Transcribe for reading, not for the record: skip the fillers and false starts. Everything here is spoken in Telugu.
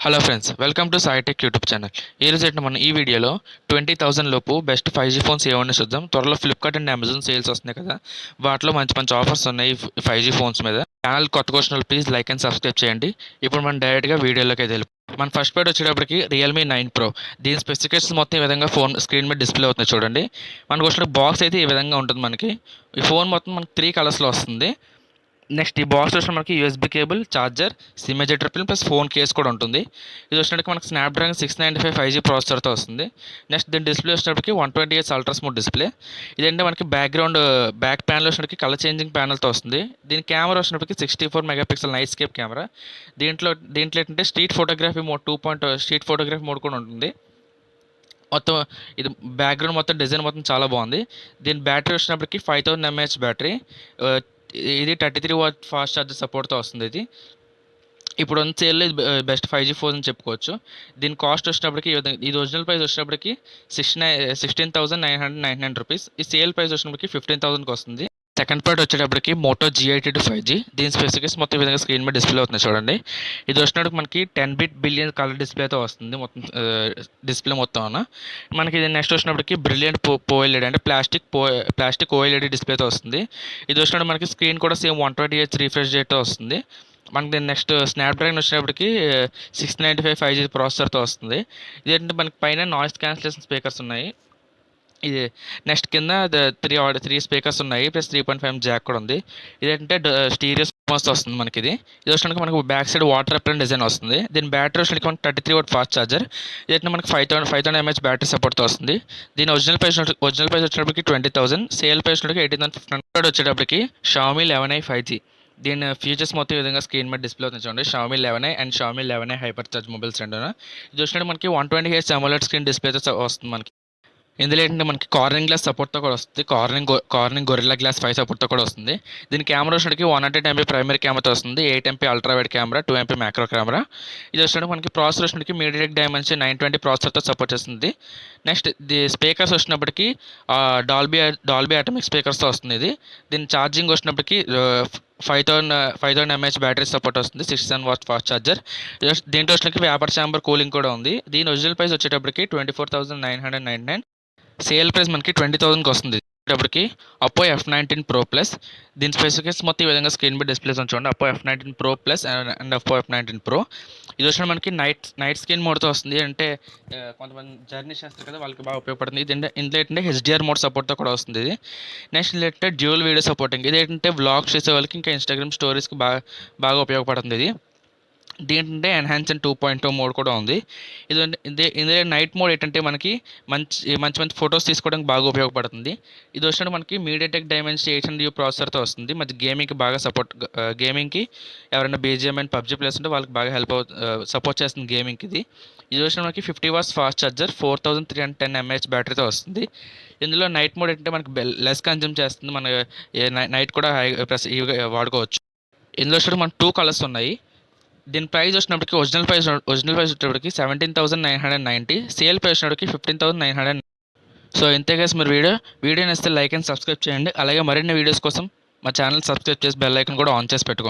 Hello friends, welcome to Saitech YouTube channel. ఈరోజు అయితే మనం ఈ వీడియోలో 20,000 లోపు బెస్ట్ 5G ఫోన్స్ ఏమన్నా చూద్దాం. త్వరలో ఫ్లిప్కార్ట్ అండ్ అమెజాన్ సేల్స్ వస్తున్నాయి కదా, వాటిలో మంచి మంచి ఆఫర్స్ ఉన్నాయి 5G ఫోన్స్ మీద. ఛానల్ కొత్తగా వచ్చిన వాళ్ళు ప్లీజ్ లైక్ అండ్ సబ్స్క్రైబ్ చేయండి. ఇప్పుడు మనం డైరెక్ట్గా వీడియోలోకి వెళ్ళి మన ఫస్ట్ పేడ్ వచ్చేటప్పటికి రియల్మీ 9 Pro. దీని స్పెసిఫికేషన్స్ మొత్తం ఈ విధంగా ఫోన్ స్క్రీన్ మీద డిస్ప్లే అవుతుంది చూడండి. మనకు వచ్చిన బాక్స్ అయితే ఈ విధంగా ఉంటుంది. మనకి ఈ ఫోన్ మొత్తం మనకి 3 కలర్స్లో వస్తుంది. నెక్స్ట్ ఈ బాక్స్ వచ్చిన మనకి USB cable, charger, SIM ejector pin plus phone case కూడా ఉంటుంది. ఇది వచ్చినప్పటికి మనకి స్నాప్డ్రాగన్ 695 5G ప్రాసెసర్తో వస్తుంది. నెక్స్ట్ దీని డిస్ప్లే వచ్చినప్పటికి 120Hz అల్ట్రా స్మూత్ డిస్ప్లే. ఇదంటే మనకి బ్యాక్ ప్యానల్ వచ్చినప్పటికి కలర్ చేంజింగ్ ప్యానల్తో వస్తుంది. దీని కెమెరా వచ్చినప్పటికి 64 మెగాపిక్సెల్ నైట్ స్కేప్ కెమెరా. దీంట్లో ఏంటంటే street photography mode 2.0 street photography mode కూడా ఉంటుంది. మొత్తం ఇది బ్యాక్గ్రౌండ్ మొత్తం డిజైన్ మొత్తం చాలా బాగుంది. దీని బ్యాటరీ వచ్చినప్పటికి 5000 mAh బ్యాటరీ. ఇది 33 వాట్ ఫాస్ట్ ఛార్జర్ సపోర్ట్తో వస్తుంది. ఇప్పుడు ఉన్న సేల్లో ఇది బెస్ట్ 5G ఫోన్ అని చెప్పుకోవచ్చు. దీని కాస్ట్ వచ్చినప్పటికి ఇది ఒరిజినల్ ప్రైస్ వచ్చినప్పటికి 16,999 రూపీస్. ఈ సేల్ ప్రైస్ వచ్చినప్పటికి 15,000కి వస్తుంది. సెకండ్ పార్ట్ వచ్చేటప్పటికి మోటో G82 5G. దీని స్పెసిఫికేషన్ మొత్తం ఈ విధంగా స్క్రీన్ మీద డిస్ప్లే అవుతుంది చూడండి. ఇది వచ్చినప్పుడు మనకి 10 బిలియన్ కలర్ డిస్ప్లేతో వస్తుంది. మొత్తం డిస్ప్లే మొత్తం మనకి ఇది నెక్స్ట్ వచ్చినప్పటికి బ్రిలియంట్ OLED అంటే ప్లాస్టిక్ OLED డిస్ప్లేతో వస్తుంది. ఇది వచ్చినప్పుడు మనకి స్క్రీన్ కూడా సేమ్ 120Hz రిఫ్రెష్ రేట్తో వస్తుంది. మనకి దీని నెక్స్ట్ స్నాప్డ్రాగన్ వచ్చినప్పటికి 695 5G ప్రాసెసర్తో వస్తుంది. ఇదేంటంటే మనకి పైన నాయిస్ క్యాన్సిలేషన్ స్పీకర్స్ ఉన్నాయి. ఇది నెక్స్ట్ కింద 3 స్పీకర్స్ ఉన్నాయి ప్లస్ 3.5 జాక్ కూడా ఉంది. ఇదేంటంటే స్టీరియో సిస్టమ్స్ వస్తుంది మనకి. ఇది వచ్చడానికి మనకు back side water repellent design వస్తుంది. దీని బ్యాటరీ వచ్చడానికి మనకి 33 వాట్ ఫాస్ట్ ఛార్జర్. ఇదంటే మనకి 5,000 mAh బ్యాటరీ సపోర్ట్తో వస్తుంది. దీని ఒరిజినల్ ప్రైస్ వచ్చేటప్పటికి 20,000, సేల్ ప్రైస్ వచ్చేటప్పటికి 18,500 వచ్చేటప్పటికి Xiaomi 11i 5G. దీని ఫీచర్స్ మొత్తం ఈ విధంగా స్క్రీన్ మీద డిస్ప్లే అవుతుంది చూడండి. Xiaomi 11i and Xiaomi 11i hyper charge mobiles రెండున. ఇది వచ్చినట్టు మనకి 120Hz AMOLED స్క్రీన్ డిస్ప్లేతో వస్తుంది మనకి. ఇందులో ఏంటంటే మనకి కార్నింగ్ గ్లాస్ సపోర్ట్తో కూడా వస్తుంది. కార్నింగ్ గొరిల్లా గ్లాస్ 5 సపోర్ట్తో కూడా వస్తుంది. దీని కెమెరా వచ్చేటికి 100 MP ప్రైమరీ కెమెరాతో వస్తుంది, 8 MP ultra wide camera, 2 MP macro camera. ఇది వచ్చినట్టు మనకి ప్రాసెసర్ వచ్చినప్పటికి మీడియాటెక్ డైమెన్షన్ 920 ప్రాసెసర్తో సపోర్ట్ చేస్తుంది. నెక్స్ట్ ది స్పీకర్స్ వచ్చినప్పటికి డాల్బీ అటామిక్ స్పీకర్స్తో వస్తుంది. దీని ఛార్జింగ్ వచ్చినప్పటికి 5,000 mAh బ్యాటరీ సపోర్ట్ వస్తుంది, 67 వాట్ ఫాస్ట్ ఛార్జర్. దీంట్లో వచ్చినకి వేపర్ ఛాంబర్ కూలింగ్ కూడా ఉంది. దీని ఒరిజినల్ ప్రైస్ వచ్చేటప్పటికి 24,999. సేల్ ప్రైస్ మనకి 20,000కి వస్తుంది. వచ్చేటప్పటికి Oppo F19 Pro Plus. దీని స్పెసిఫికేషన్స్ మొత్తం ఈ విధంగా స్క్రీన్ మీద డిస్ప్లేస్ చూడండి. Oppo F19 Pro Plus and Oppo F19 Pro. ఇది వచ్చిన మనకి నైట్ స్క్రీన్ మోడ్తో వస్తుంది. అంటే కొంతమంది జర్నీ చేస్తారు కదా, వాళ్ళకి బాగా ఉపయోగపడుతుంది. ఇది ఇందులో ఏంటంటే HDR మోడ్ సపోర్ట్తో కూడా వస్తుంది. ఇది నెక్స్ట్ ఏంటంటే డ్యూయల్ వీడియో సపోర్టింగ్. ఇది ఏంటంటే వ్లాగ్స్ చేసే వాళ్ళకి ఇంకా ఇన్స్టాగ్రామ్ స్టోరీస్కి బాగా ఉపయోగపడుతుంది. ఇది దీంట్లో ఎన్హాన్స్ అండ్ 2.0 మోడ్ కూడా ఉంది. ఇందులో నైట్ మోడ్ ఏంటంటే మనకి మంచి ఫొటోస్ తీసుకోవడానికి బాగా ఉపయోగపడుతుంది. ఇది వచ్చినట్టు మనకి మీడియాటెక్ డైమెన్షన్ 800U ప్రాసెసర్తో వస్తుంది. మరి గేమింగ్కి బాగా గేమింగ్కి ఎవరైనా BGM అండ్ PUBG ప్లేయర్స్ ఉంటే వాళ్ళకి బాగా సపోర్ట్ చేస్తుంది గేమింగ్కి. ఇది వచ్చిన మనకి 50 వాట్స్ ఫాస్ట్ ఛార్జర్, 4,310 mAh బ్యాటరీతో వస్తుంది. ఇందులో నైట్ మోడ్ ఏంటంటే మనకి లెస్ కన్జ్యూమ్ చేస్తుంది. మన నైట్ కూడా ప్లస్ వాడుకోవచ్చు. ఇందులో వచ్చి మనకు 2 కలర్స్ ఉన్నాయి. దీని ప్రైస్ వచ్చినప్పటికి ఒరిజినల్ ప్రైస్ వచ్చేటప్పటికి 17,990, సేల్ ప్రైస్ వచ్చినప్పటికి 15,900. సో ఇంతే గైస్, మీరు వీడియో నచ్చితే లైక్ అండ్ సబ్స్క్రైబ్ చేయండి. అలాగే మరిన్ని వీడియోస్ కోసం మా ఛానల్ సబ్స్క్రైబ్ చేసి బెల్ ఐకాన్ కూడా ఆన్ చేసి పెట్టుకోండి.